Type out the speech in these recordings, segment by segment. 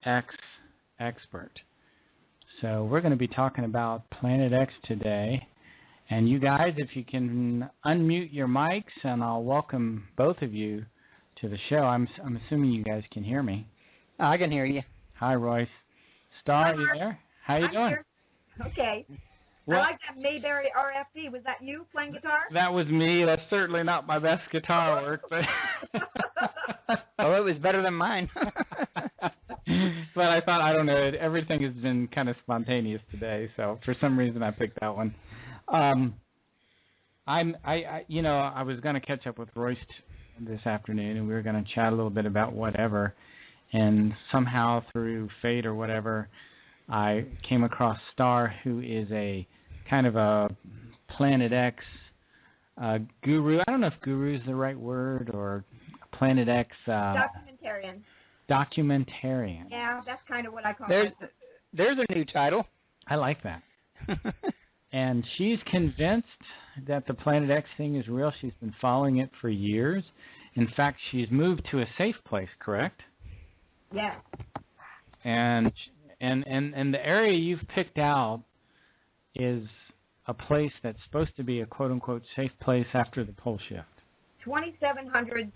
planetX expert. So we're going to be talking about planetX today. And you guys, if you can unmute your mics, and I'll welcome both of you to the show. I'm assuming you guys can hear me. I can hear you. Hi, Royce. Star, are you there? How you doing? Here. Okay. Well, I like that Mayberry RFD. Was that you playing guitar? That was me. That's certainly not my best guitar work, but oh, it was better than mine. But I thought, I don't know, everything has been kind of spontaneous today, so for some reason I picked that one. I was going to catch up with Royce this afternoon, and we were going to chat a little bit about whatever, and somehow through fate or whatever, I came across Star, who is a kind of a planetX guru. I don't know if guru is the right word, or planetX documentarian. Documentarian. Yeah, that's kind of what I call it. it. There's a new title. I like that. And she's convinced that the planetX thing is real. She's been following it for years. In fact, she's moved to a safe place, correct? Yeah. And the area you've picked out is a place that's supposed to be a quote-unquote safe place after the pole shift. 2,700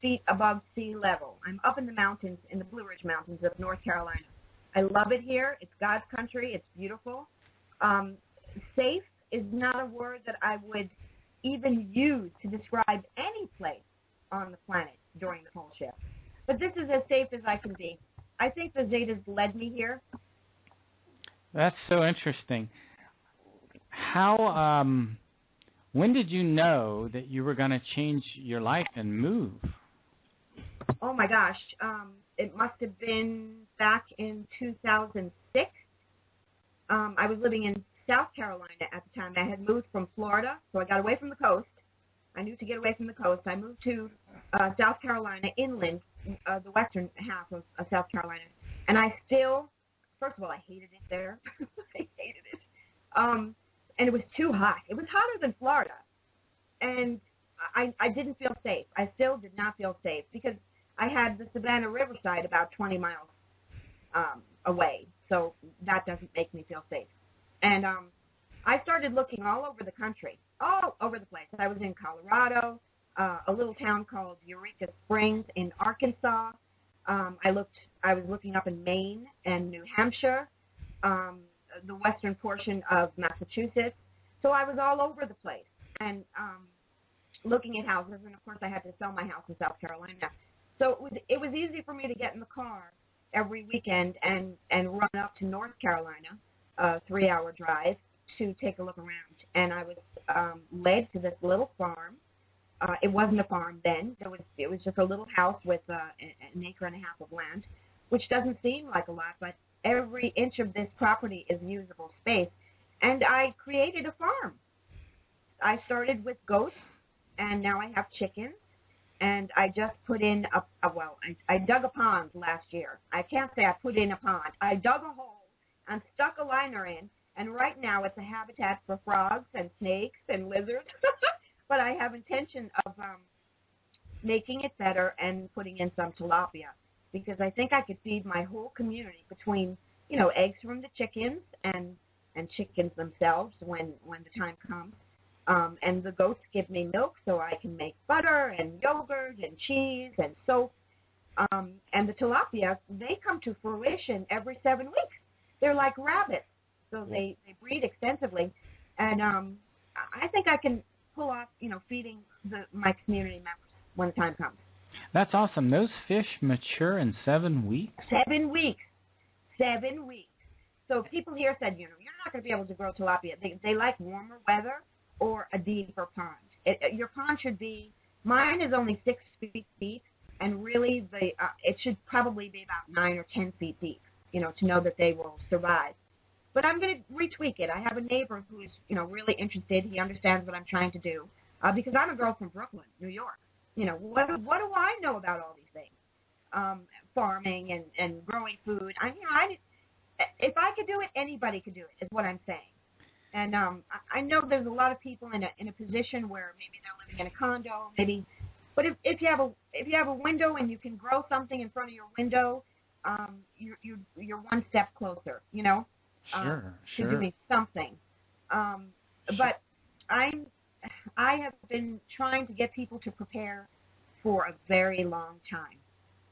feet above sea level. I'm up in the mountains, in the Blue Ridge Mountains of North Carolina. I love it here. It's God's country. It's beautiful. Safe is not a word that I would even use to describe any place on the planet during the pole shift. But this is as safe as I can be. I think the Zetas led me here. That's so interesting. How, when did you know that you were going to change your life and move? Oh, my gosh. It must have been back in 2006. I was living in South Carolina at the time. I had moved from Florida, so I got away from the coast. I knew to get away from the coast. I moved to South Carolina, inland, the western half of South Carolina. And I still, first of all, I hated it there. I hated it. And it was too hot. It was hotter than Florida. And I didn't feel safe. I still did not feel safe because I had the Savannah Riverside about 20 miles away. So that doesn't make me feel safe. And I started looking all over the country, all over the place. I was in Colorado, a little town called Eureka Springs in Arkansas. I was looking up in Maine and New Hampshire, the western portion of Massachusetts. So I was all over the place and looking at houses. And, of course, I had to sell my house in South Carolina. So it was easy for me to get in the car every weekend and run up to North Carolina, a 3-hour drive, to take a look around. And I was led to this little farm. It wasn't a farm then. It was just a little house with an acre and a half of land, which doesn't seem like a lot, but every inch of this property is usable space. And I created a farm. I started with goats, and now I have chickens. And I just put in I dug a pond last year. I can't say I put in a pond. I dug a hole and stuck a liner in, and right now it's a habitat for frogs and snakes and lizards. But I have intention of making it better and putting in some tilapia because I think I could feed my whole community between, eggs from the chickens and chickens themselves when the time comes. And the goats give me milk so I can make butter and yogurt and cheese and soap. And the tilapia, they come to fruition every 7 weeks. They're like rabbits, so they breed extensively. And I think I can pull off, feeding my community members when the time comes. That's awesome. Those fish mature in 7 weeks? 7 weeks. 7 weeks. So people here said, you're not going to be able to grow tilapia. They like warmer weather or a deeper pond. Your pond should be, mine is only 6 feet deep, and really it should probably be about 9 or 10 feet deep, to know that they will survive. But I'm going to retweak it. I have a neighbor who is, really interested. He understands what I'm trying to do because I'm a girl from Brooklyn, New York. What do I know about all these things? Farming and growing food. If I could do it, anybody could do it, is what I'm saying. And I know there's a lot of people in a position where maybe they're living in a condo, but if you have a window and you can grow something in front of your window, you're one step closer, you know, to doing something. But I have been trying to get people to prepare for a very long time,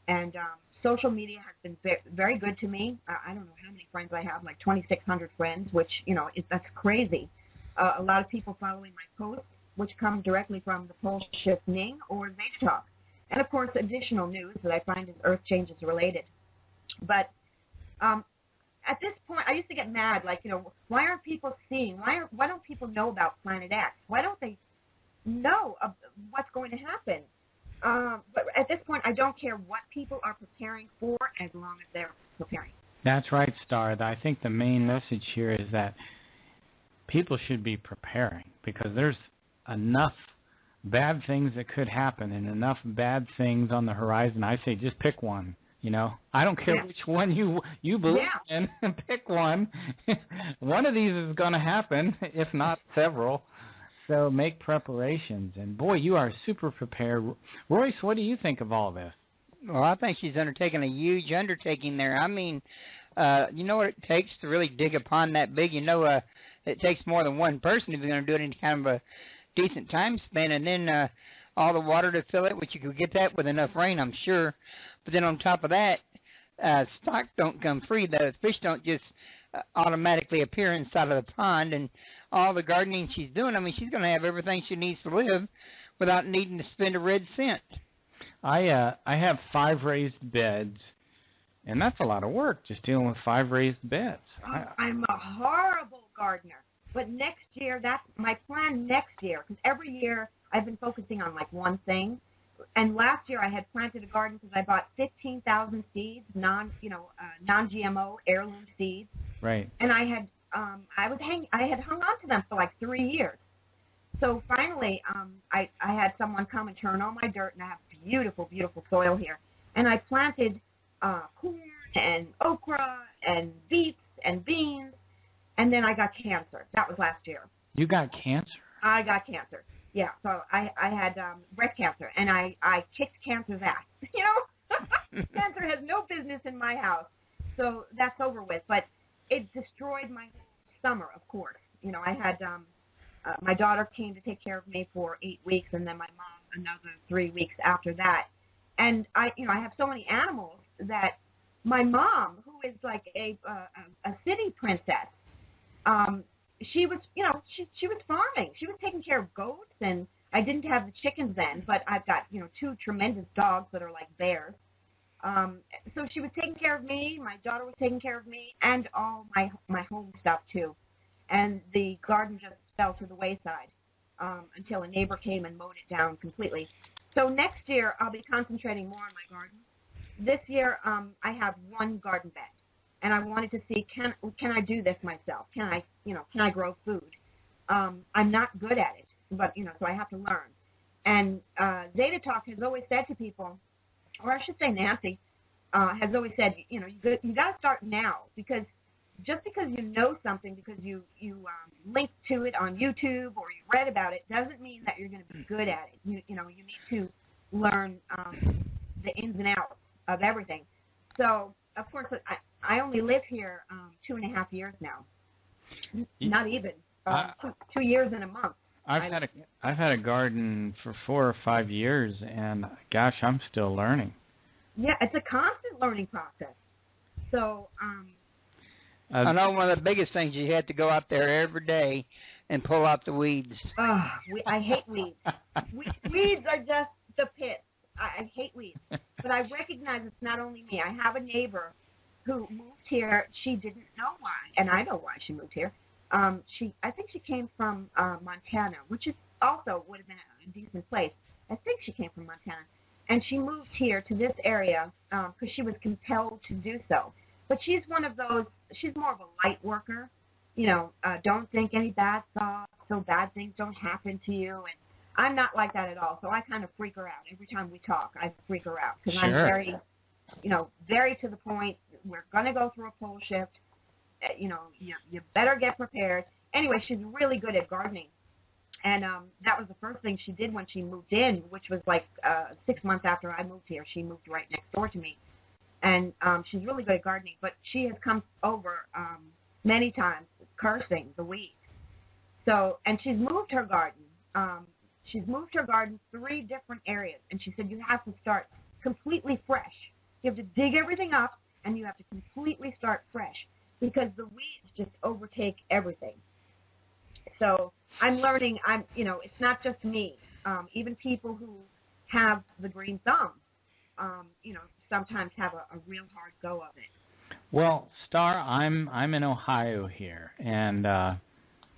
and social media has been very good to me. I don't know how many friends I have, like 2,600 friends, which, you know, that's crazy. A lot of people following my posts, which come directly from the Pole Shift Ning or Zeta Talk. And, of course, additional news that I find is Earth changes related. But at this point, I used to get mad, like, you know, why aren't people seeing? Why don't people know about planetX? Why don't they know what's going to happen? But at this point, I don't care what people are preparing for as long as they're preparing. That's right, Star. I think the main message here is that people should be preparing, because there's enough bad things that could happen and enough bad things on the horizon. I say just pick one. You know, I don't care which one you believe in. Pick one. One of these is going to happen, if not several. So make preparations. And, boy, you are super prepared. Royce, what do you think of all this? Well, I think she's undertaking a huge undertaking there. I mean, you know what it takes to really dig a pond that big? You know, it takes more than one person if you're going to do it in kind of a decent time span. And then all the water to fill it, which you could get that with enough rain, I'm sure. But then on top of that, stock don't come free. The fish don't just automatically appear inside of the pond. And all the gardening she's doing, I mean, she's going to have everything she needs to live without needing to spend a red cent. I have 5 raised beds, and that's a lot of work, just dealing with 5 raised beds. I'm a horrible gardener. But next year, that's my plan next year, because every year I've been focusing on, like, one thing. And last year I had planted a garden because I bought 15,000 seeds, non-GMO heirloom seeds. Right. And I had hung on to them for like 3 years. So finally, I had someone come and turn all my dirt, and I have beautiful, beautiful soil here. And I planted corn and okra and beets and beans, and then I got cancer. That was last year. You got cancer? I got cancer. Yeah, so I had breast cancer, and I kicked cancer's ass. You know, cancer has no business in my house, so that's over with. But it destroyed my summer, of course. You know, I had my daughter came to take care of me for 8 weeks, and then my mom another 3 weeks after that. And I have so many animals that my mom, who is like a city princess, she was, she was farming. She was taking care of goats, and I didn't have the chickens then, but I've got, 2 tremendous dogs that are like bears. So she was taking care of me. My daughter was taking care of me, and all my home stuff too. And the garden just fell to the wayside until a neighbor came and mowed it down completely. So next year I'll be concentrating more on my garden. This year I have 1 garden bed. And I wanted to see, can I do this myself? Can I grow food? I'm not good at it, but, so I have to learn. And Zeta Talk has always said to people, or I should say Nancy, has always said, you got to start now, because just because you know something, because you linked to it on YouTube or you read about it, doesn't mean that you're going to be good at it. You need to learn the ins and outs of everything. So, of course, I only live here 2.5 years now. Not even 2 years and a month. I've had a garden for 4 or 5 years, and gosh, I'm still learning. Yeah, it's a constant learning process. So I know one of the biggest things, you have to go out there every day and pull out the weeds. I hate weeds. Weeds are just the pits. I hate weeds. But I recognize it's not only me. I have a neighbor who moved here. She didn't know why, and I know why she moved here. I think she came from Montana, which is also would have been a decent place. I think she came from Montana. And she moved here to this area because she was compelled to do so. But she's one of those, she's more of a light worker. Don't think any bad thoughts, so bad things don't happen to you. And I'm not like that at all. So I kind of freak her out. Every time we talk, I freak her out because I'm very, very to the point. We're going to go through a pole shift. You better get prepared. Anyway, she's really good at gardening. And that was the first thing she did when she moved in, which was like 6 months after I moved here. She moved right next door to me. and she's really good at gardening. But she has come over many times cursing the weeds. So, and she's moved her garden. She's moved her garden 3 different areas, and she said you have to start completely fresh. You have to dig everything up, and you have to completely start fresh because the weeds just overtake everything. So I'm learning. It's not just me. Even people who have the green thumb, sometimes have a real hard go of it. Well, Star, I'm in Ohio here, and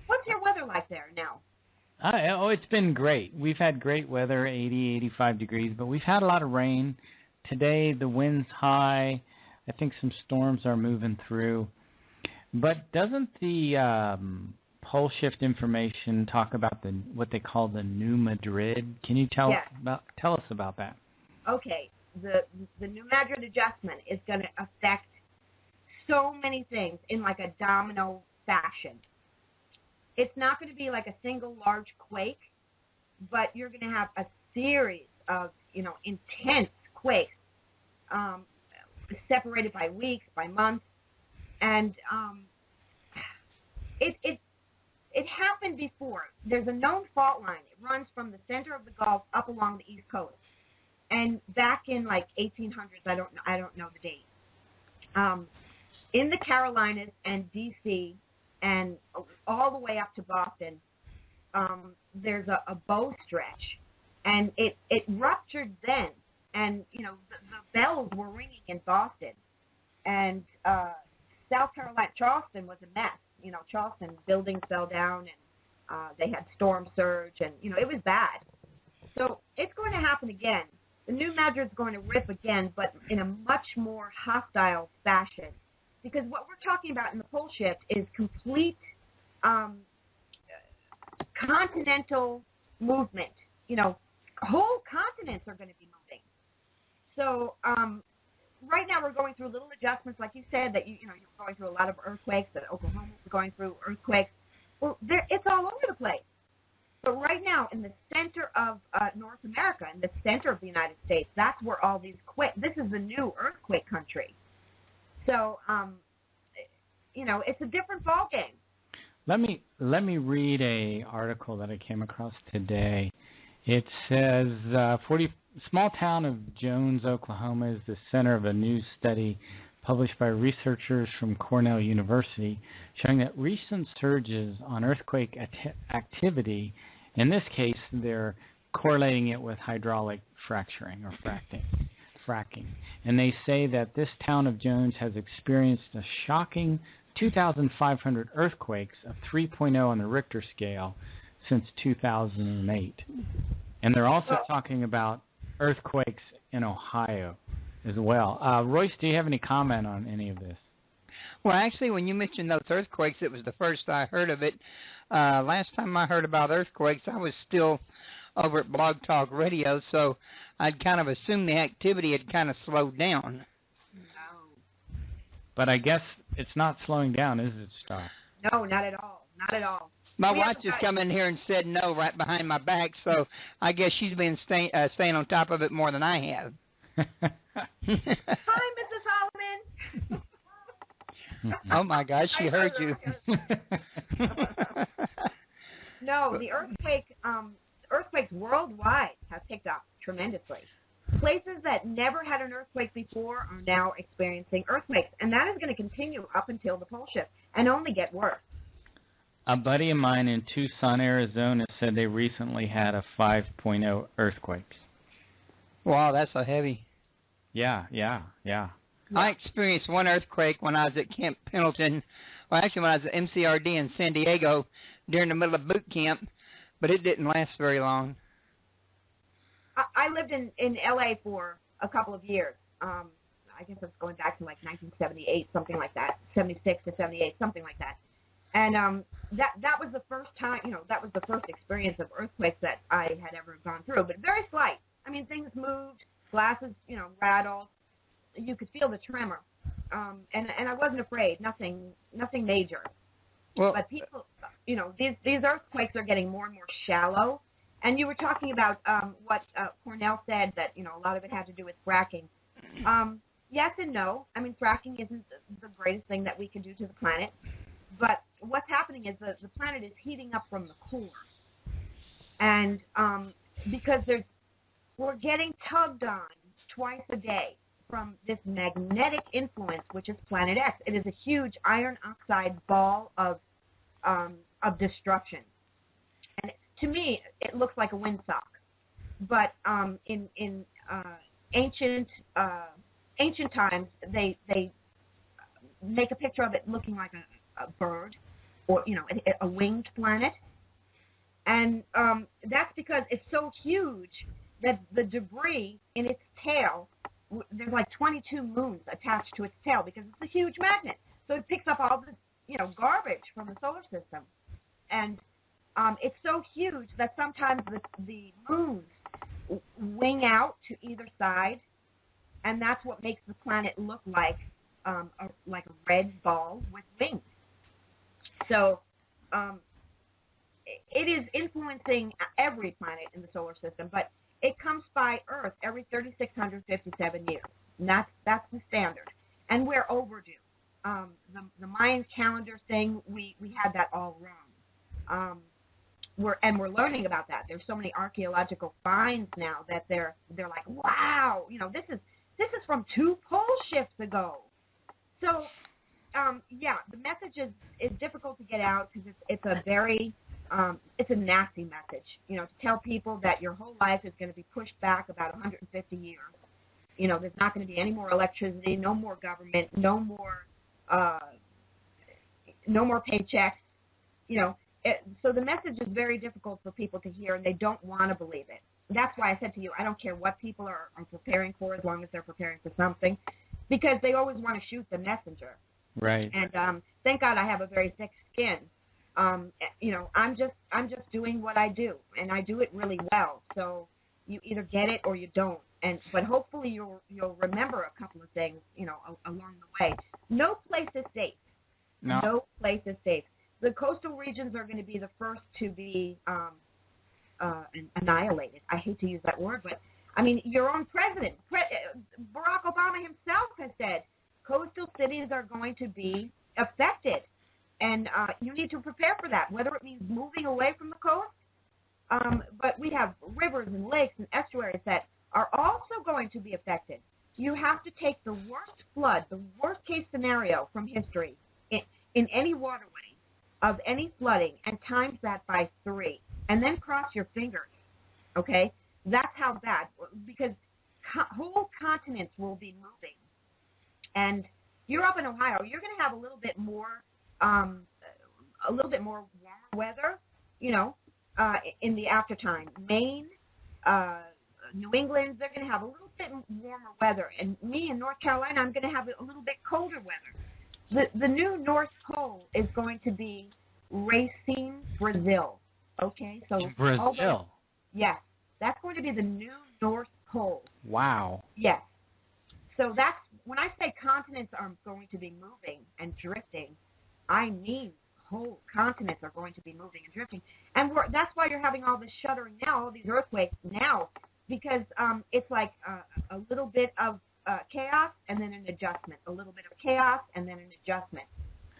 what's your weather like there now? It's been great. We've had great weather, 80, 85 degrees, but we've had a lot of rain. Today the wind's high. I think some storms are moving through. But doesn't the pole shift information talk about what they call the New Madrid? Can you tell us about that? Okay, the New Madrid adjustment is going to affect so many things in like a domino fashion. It's not going to be like a single large quake, but you're going to have a series of intense quakes, separated by weeks, by months, and it happened before. There's a known fault line. It runs from the center of the Gulf up along the East Coast, and back in like 1800s, I don't know the date. In the Carolinas and D.C. and all the way up to Boston, there's a bow stretch, and it ruptured then, and the bells were ringing in Boston, and South Carolina, Charleston was a mess. Charleston, buildings fell down, and they had storm surge, and it was bad. So it's going to happen again. The New Madrid's going to rip again, but in a much more hostile fashion. Because what we're talking about in the pole shift is complete continental movement. Whole continents are going to be moving. So right now we're going through little adjustments, like you said, that you're going through a lot of earthquakes, that Oklahoma is going through earthquakes. Well, it's all over the place. But right now, in the center of North America, in the center of the United States, that's where all these this is the new earthquake country. So, it's a different ballgame. Let me read a article that I came across today. It says, small town of Jones, Oklahoma, is the center of a new study published by researchers from Cornell University, showing that recent surges on earthquake activity, in this case, they're correlating it with hydraulic fracturing or fracking. And they say that this town of Jones has experienced a shocking 2,500 earthquakes of 3.0 on the Richter scale since 2008. And they're also talking about earthquakes in Ohio as well. Royce, do you have any comment on any of this? Well, actually, when you mentioned those earthquakes, it was the first I heard of it. Last time I heard about earthquakes, I was still over at Blog Talk Radio, so I'd kind of assumed the activity had kind of slowed down. No. But I guess it's not slowing down, is it, Star? No, not at all. Not at all. My wife just come in here and said no right behind my back, so I guess she's been staying on top of it more than I have. Hi, Mrs. Solomon. Oh, my gosh, she heard you. No, the earthquakes worldwide have picked up tremendously. Places that never had an earthquake before are now experiencing earthquakes, and that is going to continue up until the pole shift and only get worse. A buddy of mine in Tucson, Arizona, said they recently had a 5.0 earthquake. Wow, that's so heavy. Yeah. I experienced one earthquake when I was at Camp Pendleton. Well, actually, when I was at MCRD in San Diego during the middle of boot camp, but it didn't last very long. I lived in L.A. for a couple of years. I guess it's going back to like 1978, something like that, 76 to 78, something like that. And that was the first time, that was the first experience of earthquakes that I had ever gone through, but very slight. I mean, things moved, glasses, rattled. You could feel the tremor. And I wasn't afraid, nothing major. Well, but people, these earthquakes are getting more and more shallow. And you were talking about what Cornell said, that, a lot of it had to do with fracking. yes and no. I mean, fracking isn't the greatest thing that we can do to the planet, but what's happening is the planet is heating up from the core, and because we're getting tugged on twice a day from this magnetic influence, which is planetX. It is a huge iron oxide ball of destruction, and to me, it looks like a windsock. But in ancient times, they make a picture of it looking like a bird, or a winged planet, and that's because it's so huge that the debris in its tail, there's like 22 moons attached to its tail because it's a huge magnet. So it picks up all this garbage from the solar system, and it's so huge that sometimes the moons wing out to either side, and that's what makes the planet look like a red ball with wings. So it is influencing every planet in the solar system, but it comes by Earth every 3,657 years, and that's the standard, and we're overdue. The Mayan calendar thing, we had that all wrong. We're learning about that. There's so many archaeological finds now that they're like, wow, this is from 2 pole shifts ago. So the message is difficult to get out because it's a very it's a nasty message, to tell people that your whole life is going to be pushed back about 150 years. There's not going to be any more electricity, no more government, no more paychecks. So the message is very difficult for people to hear, and they don't want to believe it. That's why I said to you, I don't care what people are preparing for, as long as they're preparing for something, because they always want to shoot the messenger. Right. And thank God I have a very thick skin. I'm just doing what I do, and I do it really well. So you either get it or you don't. But hopefully you'll remember a couple of things, along the way. No place is safe. No place is safe. The coastal regions are going to be the first to be annihilated. I hate to use that word, but I mean, your own president, Barack Obama himself, has said coastal cities are going to be affected, and you need to prepare for that, whether it means moving away from the coast. But we have rivers and lakes and estuaries that are also going to be affected. You have to take the worst flood, the worst case scenario from history in any waterway of any flooding, and times that by 3, and then cross your fingers, okay? That's how bad, because whole continents will be moving. And you're up in Ohio, you're going to have a little bit more warmer weather, in the aftertime. Maine, New England, they're going to have a little bit warmer weather. And me in North Carolina, I'm going to have a little bit colder weather. The new North Pole is going to be Racine, Brazil. Okay, so Brazil. Yes, that's going to be the new North Pole. Wow. Yes. So that's when I say continents are going to be moving and drifting, I mean whole continents are going to be moving and drifting, and that's why you're having all this shuddering now, all these earthquakes now, because it's like a little bit of chaos and then an adjustment, a little bit of chaos and then an adjustment.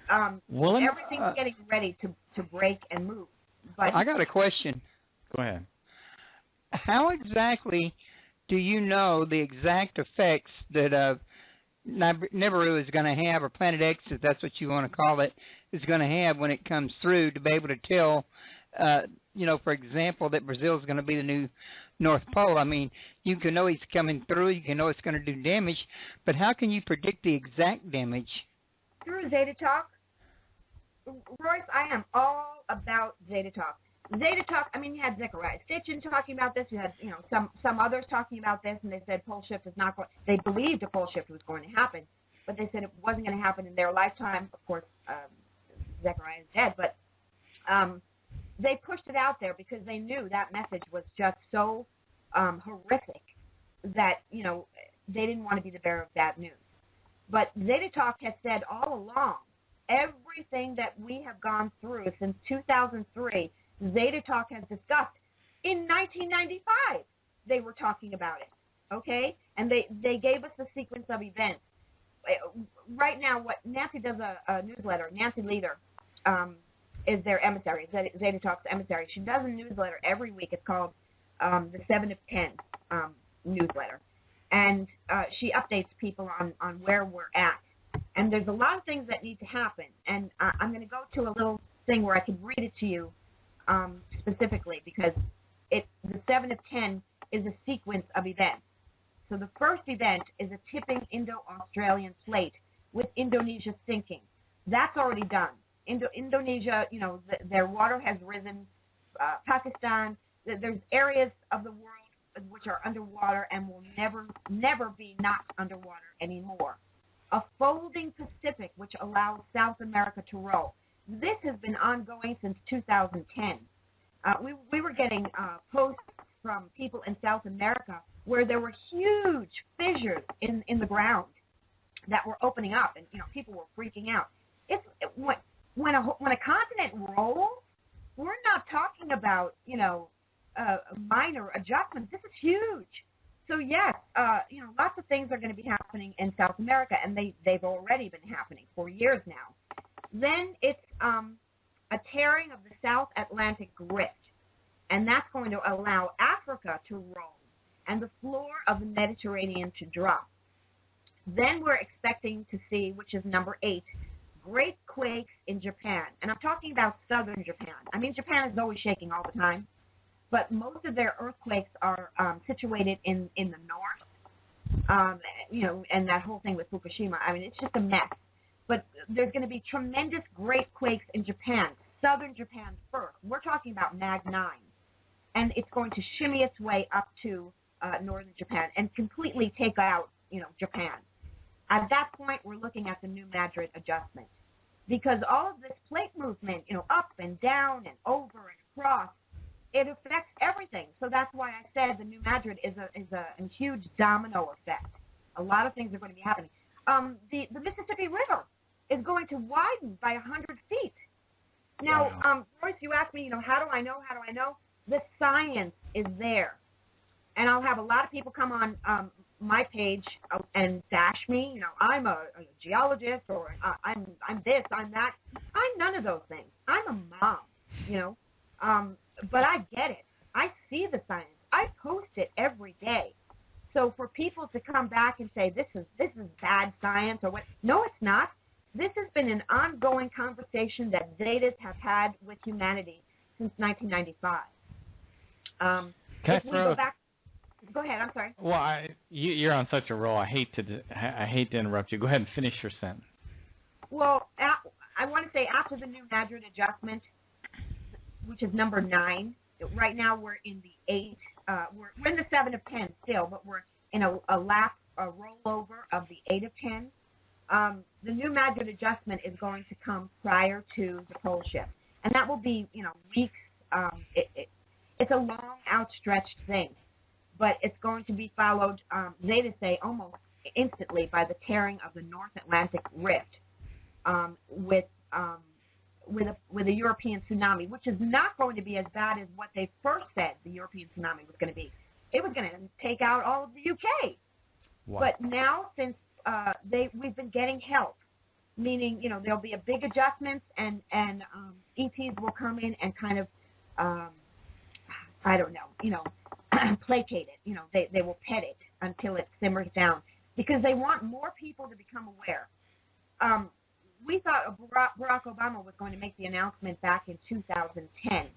Everything's getting ready to break and move. But I got a question. Go ahead. How exactly do you know the exact effects that Nibiru is going to have, or planetX, if that's what you want to call it, is going to have when it comes through, to be able to tell, for example, that Brazil is going to be the new North Pole? I mean, you can know he's coming through, you can know it's going to do damage, but how can you predict the exact damage? Through Zeta Talk, Royce, I am all about Zeta Talk. Zeta Talk, I mean, you had Zechariah Stitchin talking about this. You had, some others talking about this, and they said pole shift is not going. They believed a pole shift was going to happen, but they said it wasn't going to happen in their lifetime. Of course, Zechariah is dead, but they pushed it out there because they knew that message was just so horrific that they didn't want to be the bearer of bad news. But Zeta Talk has said all along, everything that we have gone through since 2003. Zeta Talk has discussed. In 1995, they were talking about it. okay? And they gave us the sequence of events. Right now, what Nancy does a newsletter. Nancy Leader is their emissary, Zeta Talk's emissary. She does a newsletter every week. It's called the 7 of 10 newsletter. And she updates people on where we're at. And there's a lot of things that need to happen. And I'm going to go to a little thing where I can read it to you specifically, because the 7 of 10 is a sequence of events. So the first event is a tipping Indo-Australian plate with Indonesia sinking. That's already done. Indonesia, their water has risen. Pakistan, there's areas of the world which are underwater and will never be not underwater anymore. A folding Pacific, which allows South America to roll. This has been ongoing since 2010. We were getting posts from people in South America where there were huge fissures in the ground that were opening up, and people were freaking out. When a continent rolls, we're not talking about minor adjustments. This is huge. So yes, lots of things are going to be happening in South America, and they've already been happening for years now. Then it's a tearing of the South Atlantic rift, and that's going to allow Africa to roll and the floor of the Mediterranean to drop. Then we're expecting to see, which is number 8, great quakes in Japan. And I'm talking about southern Japan. I mean, Japan is always shaking all the time, but most of their earthquakes are situated in the north, and that whole thing with Fukushima. I mean, it's just a mess. But there's going to be tremendous great quakes in Japan, southern Japan first. We're talking about Mag 9. And it's going to shimmy its way up to northern Japan and completely take out, Japan. At that point, we're looking at the New Madrid adjustment, because all of this plate movement, up and down and over and across, it affects everything. So that's why I said the New Madrid is a huge domino effect. A lot of things are going to be happening. The Mississippi River is going to widen by 100 feet. Now, Royce, you asked me, how do I know? The science is there. And I'll have a lot of people come on my page and bash me. I'm a geologist, or I'm this, I'm that. I'm none of those things. I'm a mom, but I get it. I see the science. I post it every day. So for people to come back and say this is bad science or what? No, it's not. This has been an ongoing conversation that Zetas have had with humanity since 1995. Go ahead. I'm sorry. Well, you're on such a roll. I hate to interrupt you. Go ahead and finish your sentence. Well, I want to say after the New Madrid adjustment, which is number 9. Right now we're in the 8. We're in the 7 of 10 still, but we're in a rollover of the 8 of 10. The New Madrid adjustment is going to come prior to the pole shift, and that will be weeks. It's a long, outstretched thing, but it's going to be followed, Zeta say, almost instantly by the tearing of the North Atlantic rift with a European tsunami, which is not going to be as bad as what they first said the European tsunami was going to be. It was going to take out all of the UK. Wow. But now, since we've been getting help, meaning there'll be a big adjustments, and ETs will come in and kind of placate it. They will pet it until it simmers down, because they want more people to become aware. We thought Barack Obama was going to make the announcement back in 2010,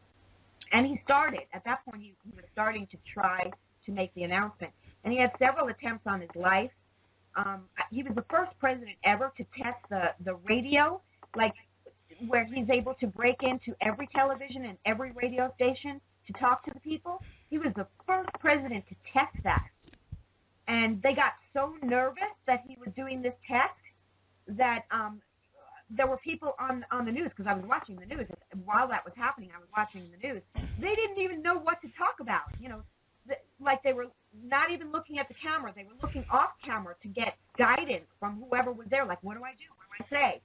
and he started. At that point, he was starting to try to make the announcement, and he had several attempts on his life. He was the first president ever to test the radio, like where he's able to break into every television and every radio station to talk to the people. He was the first president to test that. And they got so nervous that he was doing this test that there were people on the news, because I was watching the news. While that was happening, I was watching the news. They didn't even know what to talk about. Like they were not even looking at the camera. They were looking off camera to get guidance from whoever was there. Like, what do I do? What do I say?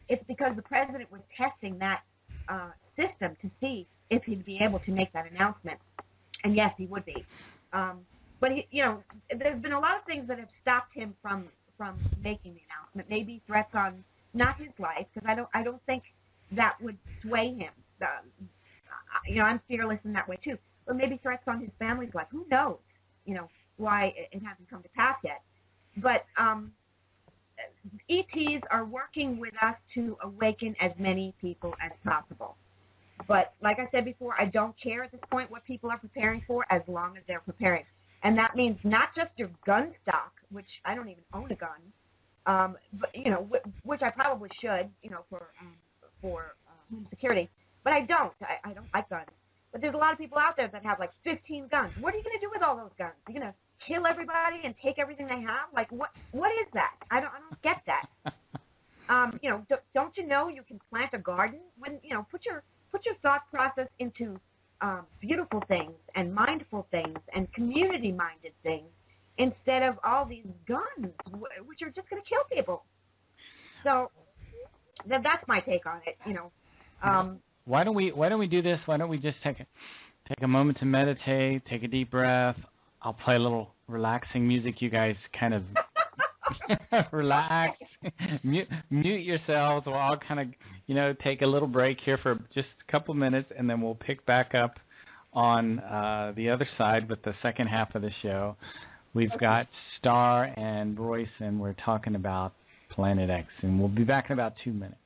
It's because the president was testing that system to see if he'd be able to make that announcement. And yes, he would be. but there's been a lot of things that have stopped him from making the announcement. Maybe threats on not his life, because I don't think that would sway him. I'm fearless in that way too. But maybe threats on his family's life. Who knows? Why it hasn't come to pass yet. But ETs are working with us to awaken as many people as possible. But like I said before, I don't care at this point what people are preparing for, as long as they're preparing. And that means not just your gun stock, which I don't even own a gun, but which I probably should, for home security. But I don't. I don't like guns. But there's a lot of people out there that have like 15 guns. What are you going to do with all those guns? You're going to kill everybody and take everything they have? Like what is that? I don't get that. Don't you know you can plant a garden? When put your thought process into beautiful things and mindful things and community-minded things instead of all these guns, which are just going to kill people. So that's my take on it. Why don't we do this? Why don't we just take a moment to meditate, take a deep breath. I'll play a little relaxing music. You guys kind of relax, mute yourselves. We'll all kind of, take a little break here for just a couple minutes, and then we'll pick back up on the other side with the second half of the show. We've got Star and Royce, and we're talking about planetX, and we'll be back in about 2 minutes.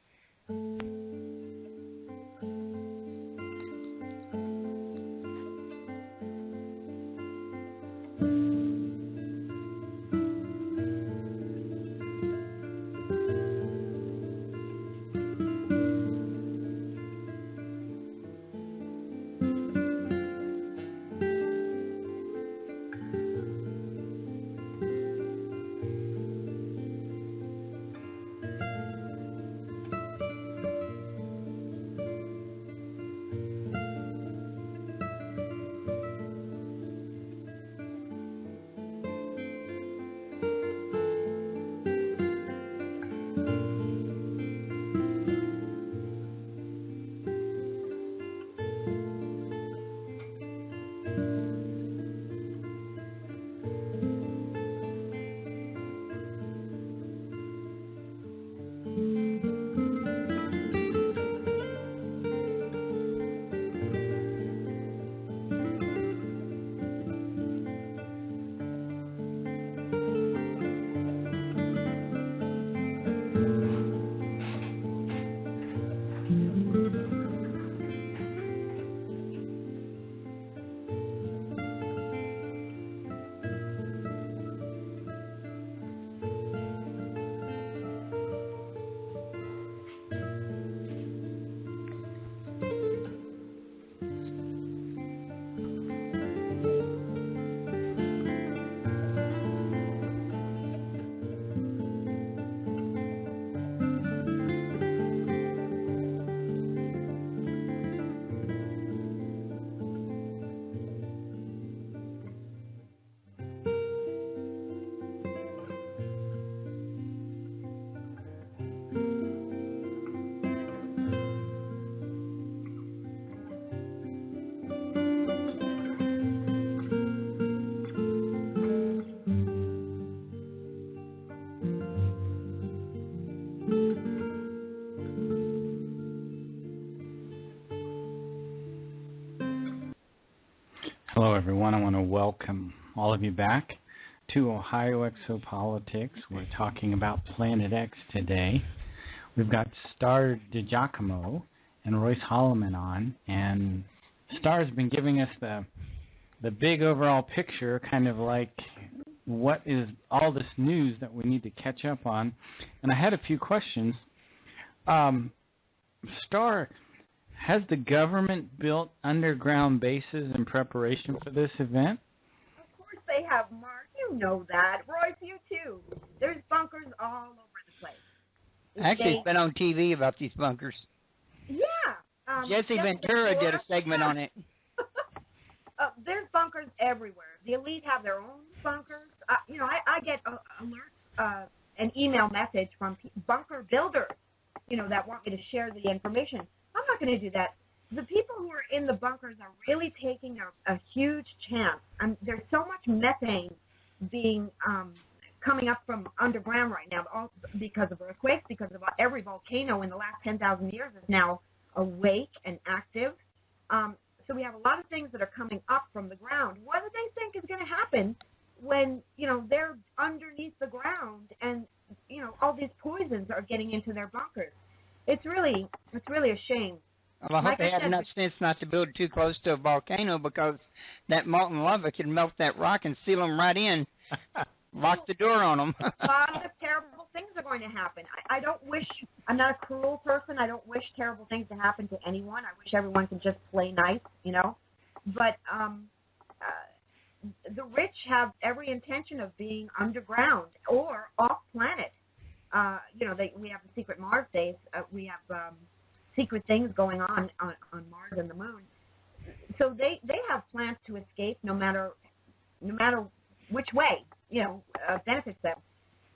Hello, everyone. I want to welcome all of you back to Ohio Exopolitics. We're talking about planetX today. We've got Star DiGiacomo and Royce Holloman on, and Star's been giving us the big overall picture, kind of like what is all this news that we need to catch up on. And I had a few questions. Star, has the government built underground bases in preparation for this event? Of course they have, Mark. You know that. Royce, you too. There's bunkers all over the place. Actually, it's been on TV about these bunkers. Yeah. Jesse Ventura did a segment on it. There's bunkers everywhere. The elite have their own bunkers. I get alerts, an email message from bunker builders, that want me to share the information. I'm not going to do that. the people who are in the bunkers are really taking a huge chance. There's so much methane being coming up from underground right now, all because of earthquakes, because of every volcano in the last 10,000 years is now awake and active. So we have a lot of things that are coming up from the ground. What do they think is going to happen when, they're underneath the ground and, all these poisons are getting into their bunkers? It's really a shame. Well, I hope they have enough sense not to build too close to a volcano, because that molten lava could melt that rock and seal them right in. Lock the door on them. A lot of terrible things are going to happen. I don't wish, I'm not a cruel person. I don't wish terrible things to happen to anyone. I wish everyone could just play nice, But the rich have every intention of being underground or off planet. We have the secret Mars days. We have secret things going on Mars and the Moon. So they have plans to escape no matter which way, benefits them.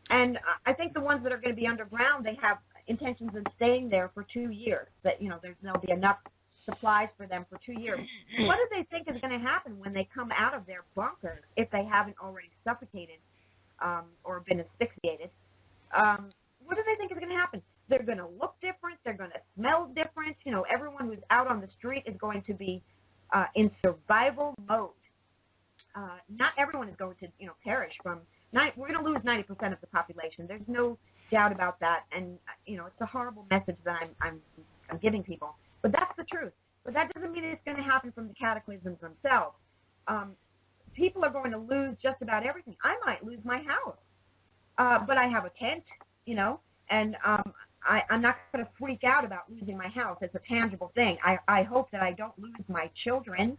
And I think the ones that are going to be underground, they have intentions of staying there for 2 years. That there'll be enough supplies for them for 2 years. What do they think is going to happen when they come out of their bunkers if they haven't already suffocated or been asphyxiated? What do they think is going to happen? They're going to look different. They're going to smell different. Everyone who's out on the street is going to be in survival mode. Not everyone is going to, perish from. We're going to lose 90% of the population. There's no doubt about that. And it's a horrible message that I'm giving people. But that's the truth. But that doesn't mean it's going to happen from the cataclysms themselves. People are going to lose just about everything. I might lose my house, but I have a tent, and I'm not going to freak out about losing my house. It's a tangible thing. I hope that I don't lose my children.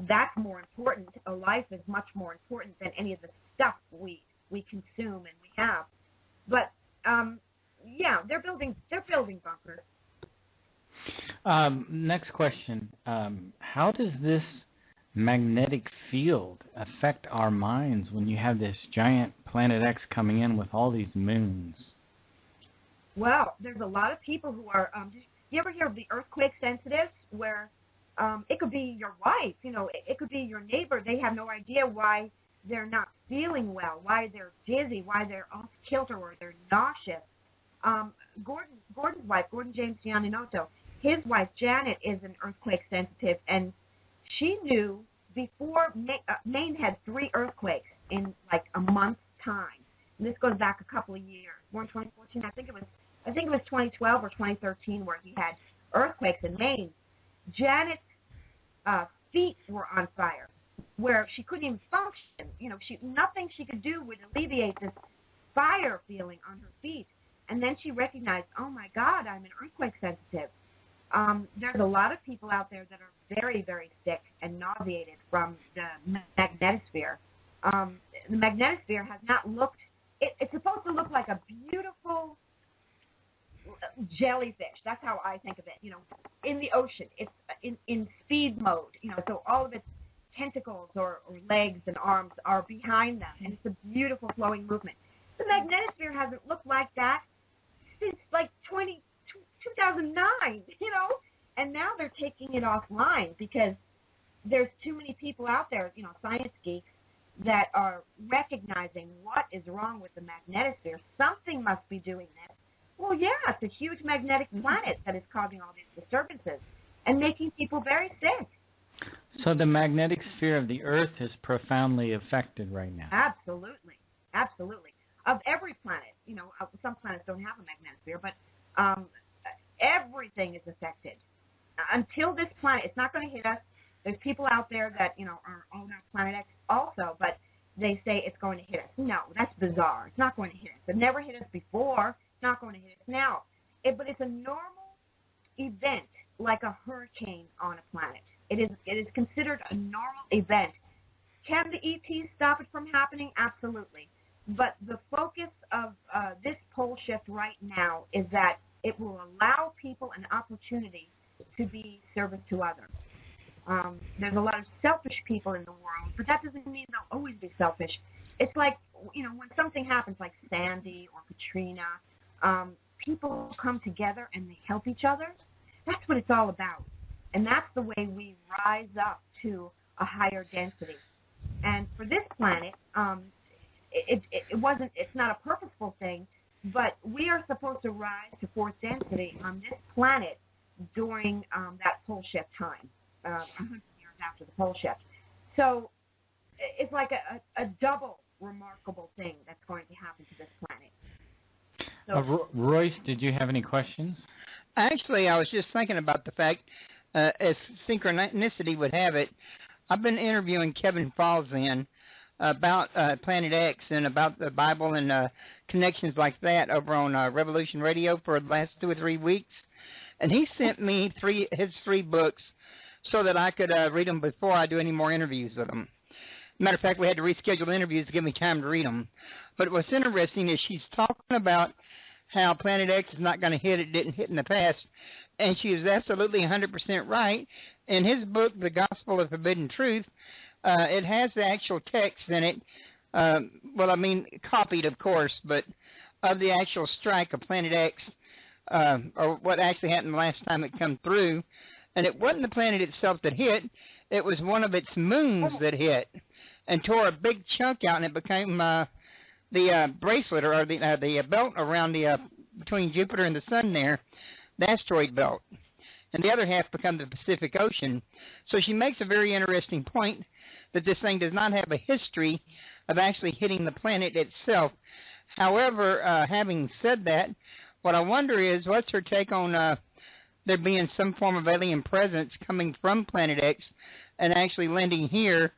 That's more important. A life is much more important than any of the stuff we consume and we have. But they're building bunkers. Next question. How does this magnetic field affect our minds when you have this giant planetX coming in with all these moons? Well, there's a lot of people who are. You ever hear of the earthquake sensitives, where it could be your wife, it could be your neighbor. They have no idea why they're not feeling well, why they're dizzy, why they're off kilter, or they're nauseous. Gordon's wife, Gordon James Giannotto, his wife Janet is an earthquake sensitive, and she knew before Maine had 3 earthquakes in like a month's time. And this goes back a couple of years. More in 2014, I think it was 2012 or 2013 where he had earthquakes in Maine. Janet's feet were on fire, where she couldn't even function. Nothing she could do would alleviate this fire feeling on her feet. And then she recognized, oh my God, I'm an earthquake sensitive. There's a lot of people out there that are very, very sick and nauseated from the magnetosphere. The magnetosphere has not looked. It's supposed to look like a beautiful jellyfish. That's how I think of it. In the ocean, it's in speed mode. So all of its tentacles or legs and arms are behind them, and it's a beautiful flowing movement. The magnetosphere hasn't looked like that since like 2009. And now they're taking it offline because there's too many people out there, science geeks, that are recognizing what is wrong with the magnetosphere. Something must be doing this. Well, yeah, it's a huge magnetic planet that is causing all these disturbances and making people very sick. So the magnetic sphere of the Earth is profoundly affected right now. Absolutely. Absolutely. Of every planet. Some planets don't have a magnetosphere, but everything is affected. Until this planet, it's not going to hit us. There's people out there that, are on planetX also, but they say it's going to hit us. No, that's bizarre. It's not going to hit us. It never hit us before. It's not going to hit us now. But it's a normal event, like a hurricane on a planet. It is considered a normal event. Can the ETs stop it from happening? Absolutely. But the focus of this pole shift right now is that it will allow people an opportunity to be service to others. There's a lot of selfish people in the world, but that doesn't mean they'll always be selfish. It's like, when something happens like Sandy or Katrina, people come together and they help each other. That's what it's all about. And that's the way we rise up to a higher density. And for this planet, it's not a purposeful thing, but we are supposed to rise to fourth density on this planet during that pole shift time, 100 years after the pole shift. So it's like a double remarkable thing that's going to happen to this planet. So, Royce, did you have any questions? Actually, I was just thinking about the fact, as synchronicity would have it, I've been interviewing Kevin Falzan about planetX and about the Bible and connections like that over on Revolution Radio for the last 2 or 3 weeks. And he sent me his three books so that I could read them before I do any more interviews with them. Matter of fact, we had to reschedule interviews to give me time to read them. But what's interesting is she's talking about how planetX is not going to hit. It didn't hit in the past. And she is absolutely 100% right. In his book, The Gospel of Forbidden Truth, it has the actual text in it. Copied, of course, but of the actual strike of planetX, or what actually happened the last time it come through. And it wasn't the planet itself that hit. It was one of its moons that hit and tore a big chunk out, and it became the bracelet or the belt around between Jupiter and the Sun there, the asteroid belt. And the other half become the Pacific Ocean. So she makes a very interesting point that this thing does not have a history of actually hitting the planet itself. However, having said that, what I wonder is, what's her take on there being some form of alien presence coming from planetX and actually landing here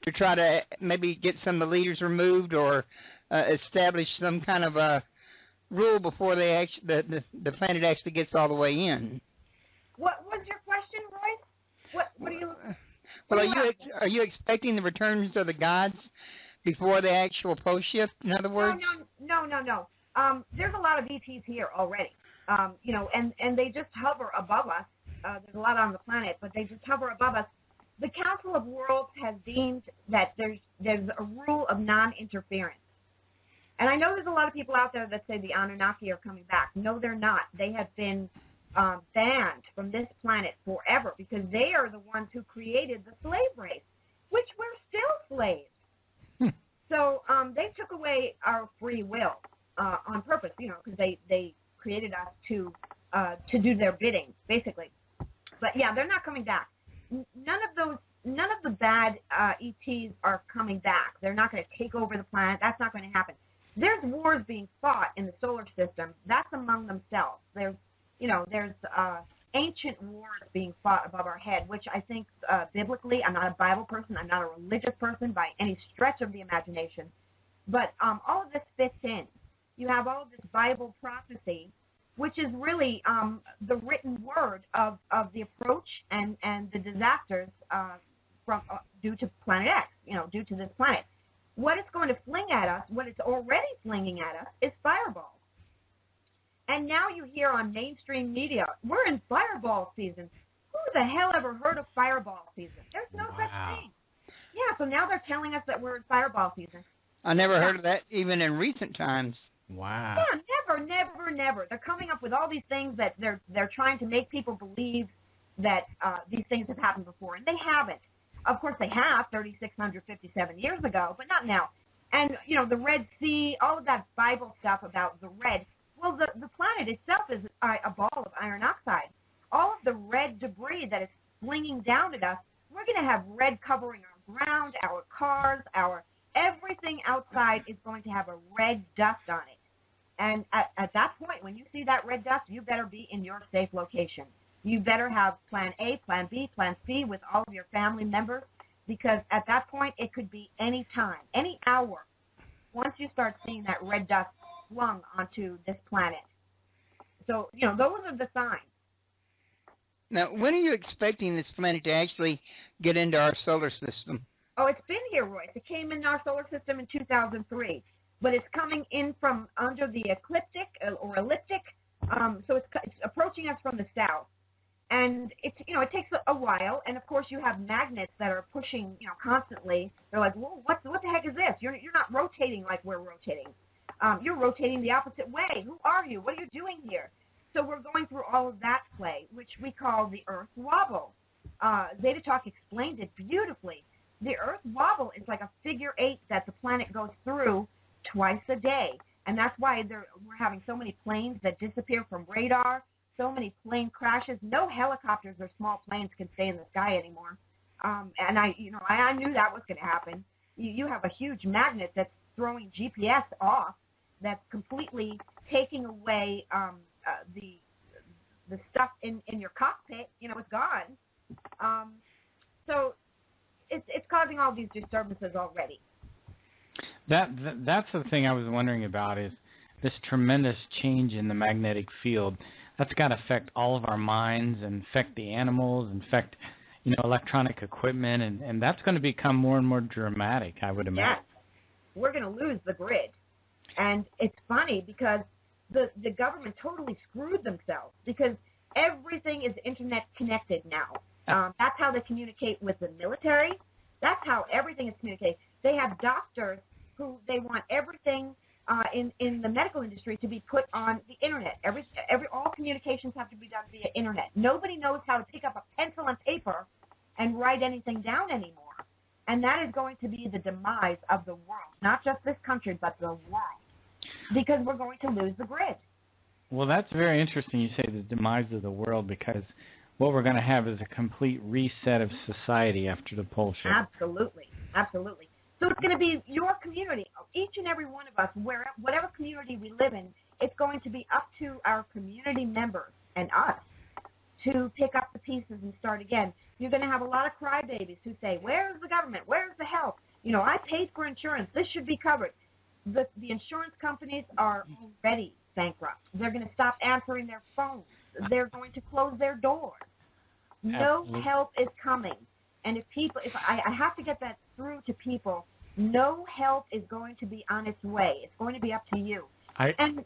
to try to maybe get some of the leaders removed or establish some kind of a rule before the planet actually gets all the way in. What was your question, Royce? What are you? Well, are you expecting the returns of the gods before the actual post shift? In other words, no. There's a lot of ETs here already. And they just hover above us. There's a lot on the planet, but they just hover above us. The Council of Worlds has deemed that there's a rule of non-interference. And I know there's a lot of people out there that say the Anunnaki are coming back. No, they're not. They have been banned from this planet forever because they are the ones who created the slave race, which we're still slaves. So they took away our free will on purpose, because they created us to do their bidding, basically. But yeah, they're not coming back. None of the bad ETs are coming back. They're not going to take over the planet. That's not going to happen. There's wars being fought in the solar system. That's among themselves. There's ancient wars being fought above our head, which I think biblically, I'm not a Bible person. I'm not a religious person by any stretch of the imagination. But all of this fits in. You have all of this Bible prophecy, which is really the written word of the approach and the disasters due to Planet X, due to this planet. What it's going to fling at us, what it's already flinging at us, is fireballs. And now you hear on mainstream media, we're in fireball season. Who the hell ever heard of fireball season? There's no such thing. Yeah, so now they're telling us that we're in fireball season. I never heard of that even in recent times. Wow. Yeah, never. They're coming up with all these things that they're trying to make people believe that these things have happened before, and they haven't. Of course, they have 3,657 years ago, but not now. And the Red Sea, all of that Bible stuff about the red. Well, the planet itself is a ball of iron oxide. All of the red debris that is flinging down at us, we're going to have red covering our ground, our cars, everything outside is going to have a red dust on it. And at that point, when you see that red dust, you better be in your safe location. You better have plan A, plan B, plan C with all of your family members, because at that point, it could be any time, any hour, once you start seeing that red dust flung onto this planet. So, those are the signs. Now, when are you expecting this planet to actually get into our solar system? Oh, it's been here, Royce. It came in our solar system in 2003, but it's coming in from under the ecliptic or elliptic, so it's approaching us from the south. And it takes a while, and of course you have magnets that are pushing, constantly. They're like, well, what the heck is this? You're not rotating like we're rotating. You're rotating the opposite way. Who are you? What are you doing here? So we're going through all of that play, which we call the Earth wobble. Zeta Talk explained it beautifully. The Earth wobble is like a figure eight that the planet goes through twice a day. And that's why we're having so many planes that disappear from radar, so many plane crashes. No helicopters or small planes can stay in the sky anymore. And I knew that was going to happen. You have a huge magnet that's throwing GPS off, that's completely taking away the stuff in your cockpit. It's gone. So it's causing all these disturbances already. That's the thing I was wondering about, is this tremendous change in the magnetic field. That's got to affect all of our minds and affect the animals and affect electronic equipment, and that's going to become more and more dramatic, I would imagine. Yes. We're going to lose the grid. And it's funny because the government totally screwed themselves, because everything is internet connected now. That's how they communicate with the military. That's how everything is communicated. They have doctors who they want everything in the medical industry to be put on the internet. All communications have to be done via internet. Nobody knows how to pick up a pencil and paper and write anything down anymore. And that is going to be the demise of the world, not just this country, but the world, because we're going to lose the grid. Well, that's very interesting you say the demise of the world, because what we're going to have is a complete reset of society after the pole shift. Absolutely, absolutely. So it's going to be your community, each and every one of us, whatever community we live in. It's going to be up to our community members and us to pick up the pieces and start again. You're going to have a lot of crybabies who say, "Where's the government? Where's the help? I paid for insurance. This should be covered." The insurance companies are already bankrupt. They're going to stop answering their phones. They're going to close their doors. No Absolutely. help is coming. And if I have to get that through to people, no help is going to be on its way. It's going to be up to you. And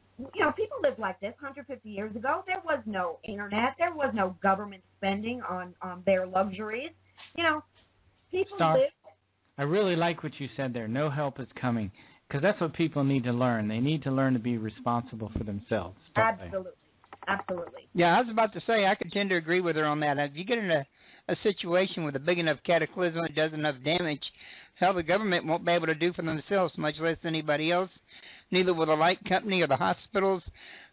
people lived like this 150 years ago. There was no internet. There was no government spending on their luxuries. People lived. I really like what you said there. No help is coming, because that's what people need to learn. They need to learn to be responsible for themselves. Absolutely. Absolutely. Yeah, I was about to say, I could tend to agree with her on that. If you get in a situation with a big enough cataclysm that does enough damage, hell, the government won't be able to do for themselves, much less anybody else. Neither will the light company or the hospitals.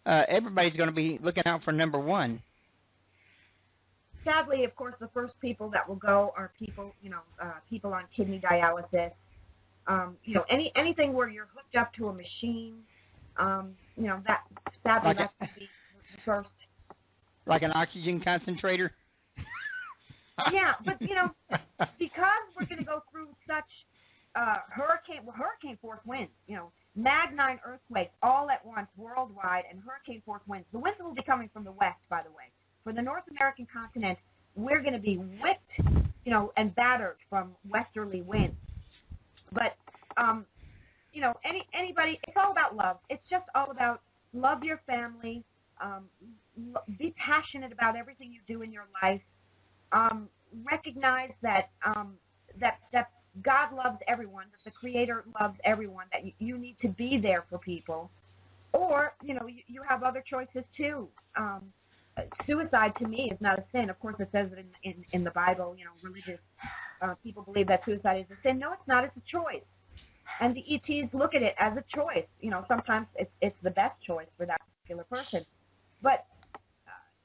Everybody's going to be looking out for number one. Sadly, of course, the first people that will go are people, people on kidney dialysis. Anything where you're hooked up to a machine. That sadly that's going to be the first. Like an oxygen concentrator. Yeah, but because we're going to go through such hurricane force winds, Mag 9 earthquakes all at once worldwide, and hurricane force winds. The winds will be coming from the west, by the way. For the North American continent, we're going to be whipped, and battered from westerly winds. But anybody, it's all about love. It's just all about love your family, be passionate about everything you do in your life. Recognize that that God loves everyone, that the Creator loves everyone, that you need to be there for people. Or, you have other choices too. Suicide to me is not a sin. Of course, it says it in the Bible. Religious people believe that suicide is a sin. No, it's not. It's a choice. And the ETs look at it as a choice. Sometimes it's the best choice for that particular person. But,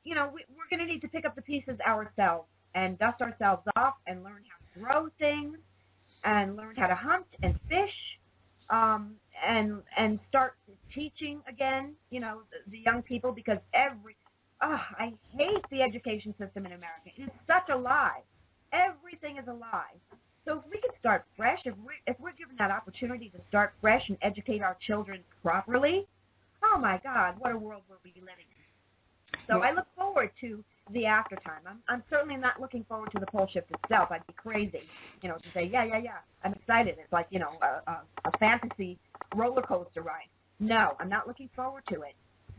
we're going to need to pick up the pieces ourselves and dust ourselves off and learn how to grow things and learn how to hunt and fish, and start teaching again, the young people, because I hate the education system in America. It is such a lie. Everything is a lie. So if we could start fresh, if we're given that opportunity to start fresh and educate our children properly, oh my God, what a world we'll be living in. So I look forward to the after time. I'm certainly not looking forward to the pole shift itself. I'd be crazy, to say, yeah, I'm excited. It's like, a fantasy roller coaster ride. No, I'm not looking forward to it.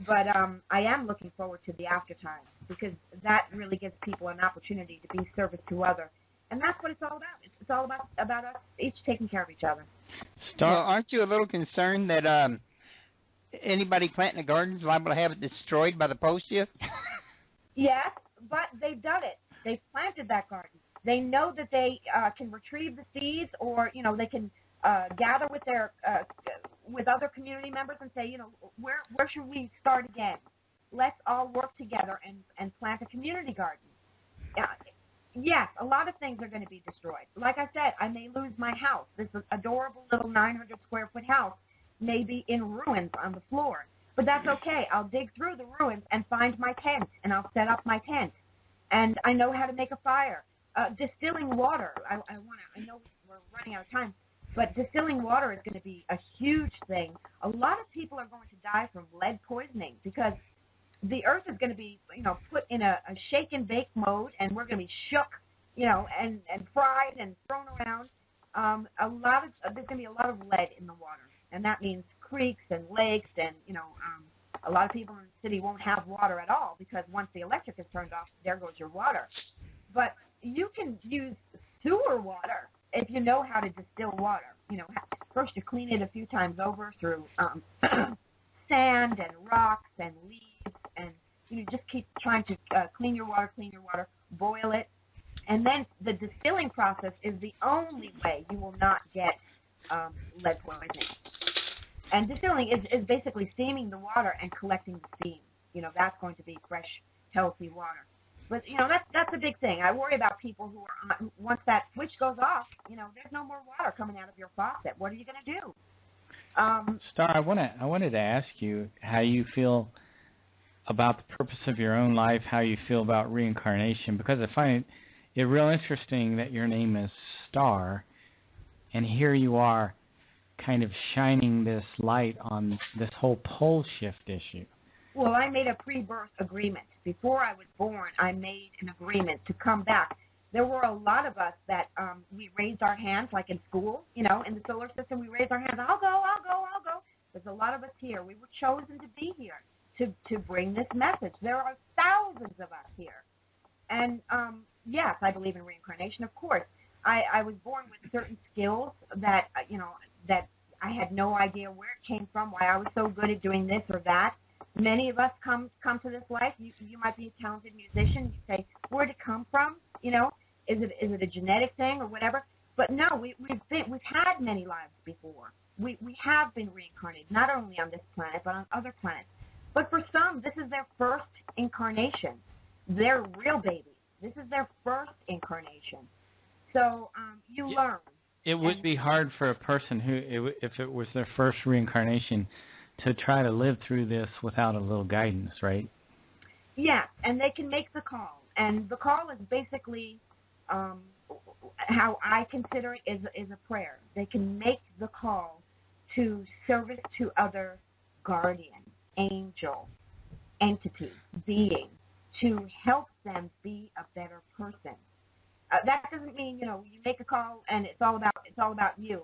But I am looking forward to the after time, because that really gives people an opportunity to be service to others. And that's what it's all about. It's all about us each taking care of each other. Well, aren't you a little concerned that anybody planting a garden is liable to have it destroyed by the post shift? Yes, but they've done it. They've planted that garden. They know that they can retrieve the seeds, or they can gather with their with other community members and say, where should we start again? Let's all work together and plant a community garden. Yes, a lot of things are going to be destroyed. Like I said, I may lose my house. This adorable little 900 square foot house may be in ruins on the floor. But that's okay. I'll dig through the ruins and find my tent, and I'll set up my tent. And I know how to make a fire. Distilling water. I know we're running out of time, but distilling water is going to be a huge thing. A lot of people are going to die from lead poisoning because the earth is going to be, put in a shake and bake mode, and we're going to be shook, and fried and thrown around. There's going to be a lot of lead in the water, and that means creeks and lakes, and a lot of people in the city won't have water at all because once the electric is turned off, there goes your water. But you can use sewer water if you know how to distill water. First you clean it a few times over through sand and rocks and leaves. And you just keep trying to clean your water, boil it. And then the distilling process is the only way you will not get lead poisoning. And distilling is basically steaming the water and collecting the steam. That's going to be fresh, healthy water. But, that's a big thing. I worry about people who are once that switch goes off, there's no more water coming out of your faucet. What are you going to do? Star, I wanted to ask you how you feel about the purpose of your own life, how you feel about reincarnation, because I find it real interesting that your name is Star, and here you are kind of shining this light on this whole pole shift issue. Well, I made a pre-birth agreement. Before I was born, I made an agreement to come back. There were a lot of us that we raised our hands, like in school, in the solar system, we raised our hands, I'll go. There's a lot of us here. We were chosen to be here. To bring this message. There are thousands of us here. And, yes, I believe in reincarnation, of course. I was born with certain skills that, that I had no idea where it came from, why I was so good at doing this or that. Many of us come to this life. You might be a talented musician. You say, where'd it come from? Is it a genetic thing or whatever? But no, we've had many lives before. We have been reincarnated, not only on this planet, but on other planets. But for some, this is their first incarnation. They're real babies. This is their first incarnation. So you learn. It would be hard for a person if it was their first reincarnation, to try to live through this without a little guidance, right? Yes, and they can make the call. And the call is basically, how I consider it, is a prayer. They can make the call to service to other guardians, angel, entity, being, to help them be a better person. That doesn't mean you make a call and it's all about you.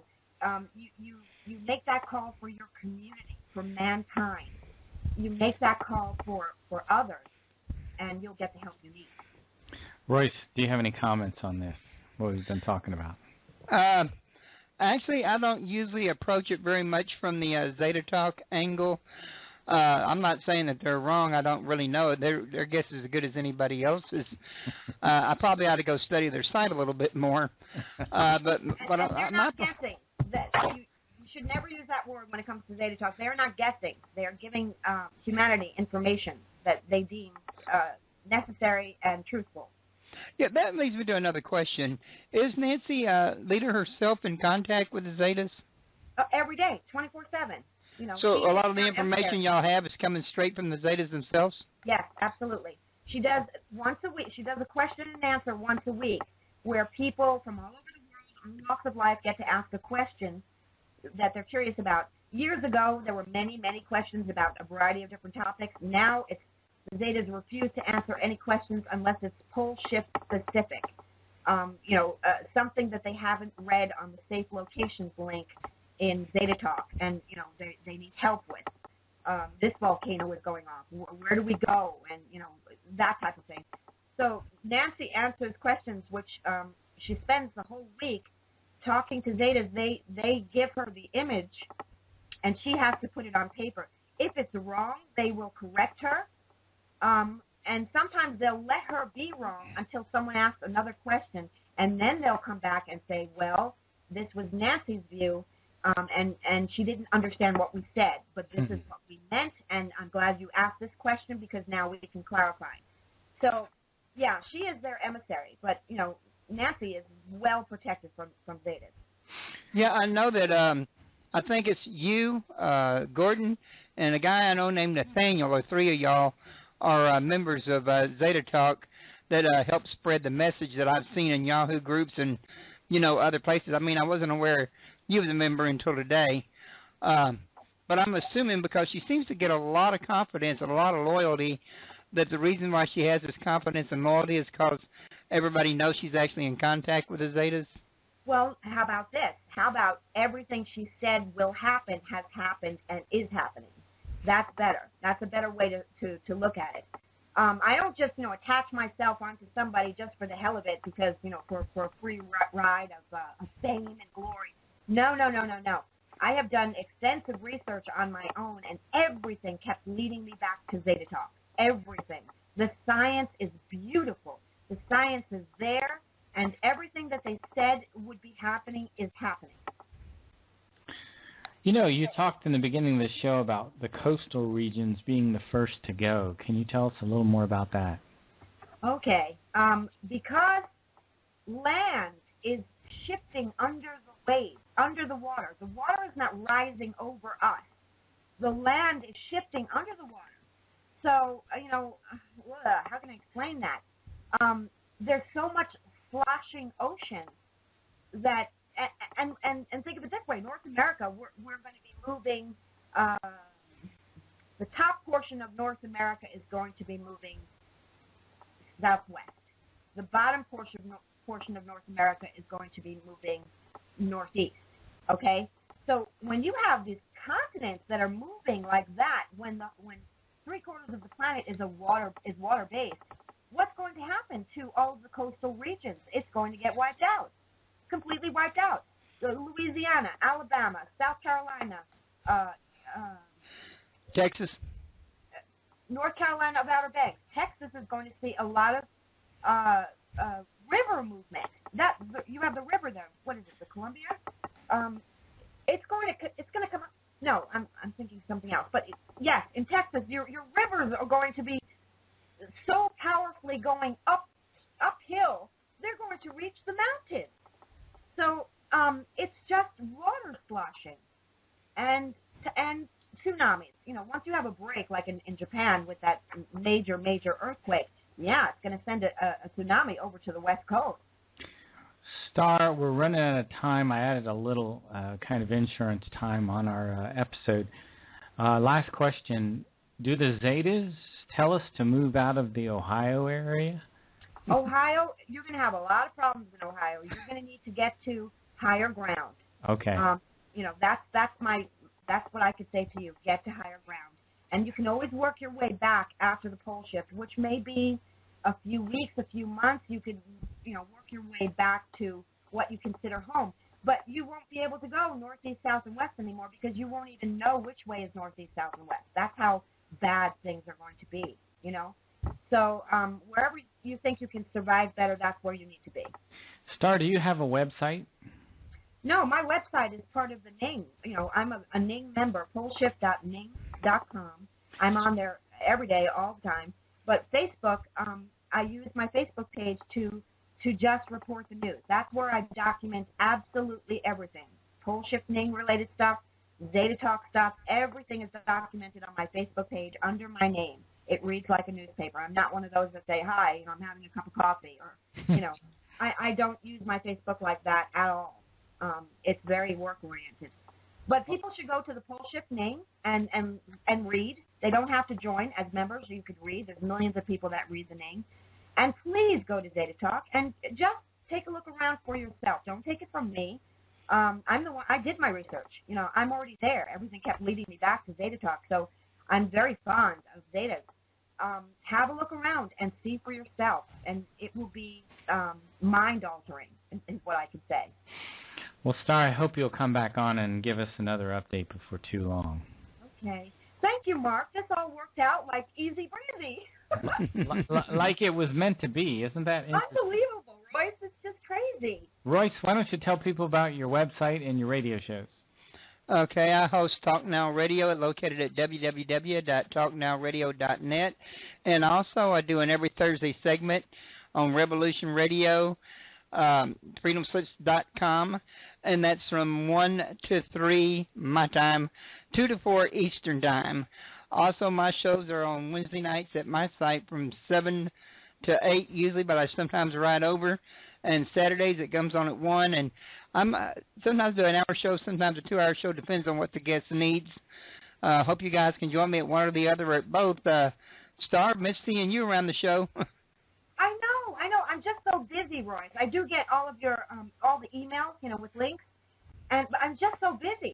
You make that call for your community, for mankind. You make that call for others, and you'll get the help you need. Royce, do you have any comments on this? What we've been talking about? Actually, I don't usually approach it very much from the Zeta Talk angle. I'm not saying that they're wrong. I don't really know. Their guess is as good as anybody else's. I probably ought to go study their site a little bit more. But they're not guessing. You should never use that word when it comes to Zeta Talk. They're not guessing. They're giving humanity information that they deem necessary and truthful. Yeah, that leads me to another question. Is Nancy Leader herself in contact with the Zetas? Every day, 24/7. So a lot of the information y'all have is coming straight from the Zetas themselves? Yes, absolutely. She does once a week. She does a question and answer once a week where people from all over the world, all walks of life, get to ask a question that they're curious about. Years ago, there were many, many questions about a variety of different topics. Now the Zetas refuse to answer any questions unless it's pole shift specific. Something that they haven't read on the safe locations link in Zeta Talk, and they need help with. This volcano is going off. Where do we go? And that type of thing. So Nancy answers questions, which she spends the whole week talking to Zetas. They give her the image, and she has to put it on paper. if it's wrong, they will correct her. And sometimes they'll let her be wrong until someone asks another question, and then they'll come back and say, well, this was Nancy's view, and she didn't understand what we said, but this is what we meant, and I'm glad you asked this question because now we can clarify. So, yeah, she is their emissary, but, you know, Nancy is well protected from Zetas. Yeah, I know that I think it's you, Gordon, and a guy I know named Nathaniel, or three of y'all, are members of Zeta Talk that help spread the message that I've seen in Yahoo groups and, you know, other places. I mean, I wasn't aware you was a member until today. But I'm assuming because she seems to get a lot of confidence and a lot of loyalty, that the reason why she has this confidence and loyalty is because everybody knows she's actually in contact with the Zetas. Well, how about this? How about everything she said will happen has happened and is happening? That's better. That's a better way to look at it. I don't just, you know, attach myself onto somebody just for the hell of it because, you know, for a free ride of fame and glory. No. I have done extensive research on my own, and everything kept leading me back to Zeta Talk. Everything. The science is beautiful. The science is there, and everything that they said would be happening is happening. You know, you talked in the beginning of the show about the coastal regions being the first to go. Can you tell us a little more about that? Okay. Because land is shifting under the waves, under the water. The water is not rising over us. The land is shifting under the water. So, you know, how can I explain that? There's so much sloshing ocean that, and think of it this way, North America, we're going to be moving, the top portion of North America is going to be moving southwest. The bottom portion of North America is going to be moving northeast, okay? So when you have these continents that are moving like that, when three-quarters of the planet is water-based, what's going to happen to all of the coastal regions? It's going to get wiped out, completely wiped out. So Louisiana, Alabama, South Carolina, Texas, North Carolina of Outer Banks. Texas is going to see a lot of river movement. You have the river there. What is it? The Columbia? It's going to come up. No, I'm thinking something else. But yes, in Texas, your rivers are going to be so powerfully going uphill, they're going to reach the mountains. So it's just water sloshing and tsunamis. You know, once you have a break, like in Japan with that major earthquake, yeah, it's going to send a tsunami over to the West Coast. Star, we're running out of time. I added a little kind of insurance time on our episode. Last question. Do the Zetas tell us to move out of the Ohio area? Ohio, you're going to have a lot of problems in Ohio. You're going to need to get to higher ground. Okay. You know, that's what I could say to you. Get to higher ground. And you can always work your way back after the pole shift, which may be a few weeks, a few months. You could, you know, work your way back to what you consider home. But you won't be able to go northeast, south, and west anymore because you won't even know which way is northeast, south, and west. That's how bad things are going to be, you know. So wherever you think you can survive better, that's where you need to be. Star, do you have a website? No, my website is part of the Ning. You know, I'm a Ning member, poleshift.ning.com. I'm on there every day, all the time. But Facebook, I use my Facebook page to just report the news. That's where I document absolutely everything. Pole Shift Ning related stuff, Zeta Talk stuff, everything is documented on my Facebook page under my name. It reads like a newspaper. I'm not one of those that say, hi, you know, I'm having a cup of coffee. Or, you know, I don't use my Facebook like that at all. It's very work-oriented. But people should go to the Pole Shift Ning and read. They don't have to join as members. You could read. There's millions of people that read the Ning. And please go to Zeta Talk and just take a look around for yourself. Don't take it from me. I'm the one. I did my research. You know, I'm already there. Everything kept leading me back to Zeta Talk. So I'm very fond of Zetas. Have a look around and see for yourself, and it will be mind-altering, is what I could say. Well, Star, I hope you'll come back on and give us another update before too long. Okay. Thank you, Mark. This all worked out like easy breezy. Like it was meant to be. Isn't that interesting? Unbelievable, Royce. It's just crazy. Royce, why don't you tell people about your website and your radio shows? Okay, I host Talk Now Radio, located at www.talknowradio.net. And also I do an every Thursday segment on Revolution Radio, freedomslips.com, and that's from 1 to 3 my time, 2 to 4 Eastern time. Also, my shows are on Wednesday nights at my site from 7 to 8 usually, but I sometimes ride over. And Saturdays it comes on at 1, and I'm sometimes do an hour show, sometimes a 2-hour show, depends on what the guest needs. Hope you guys can join me at one or the other, or at both. Star, miss seeing you around the show. I know. I'm just so busy, Royce. I do get all of your all the emails, with links, but I'm just so busy.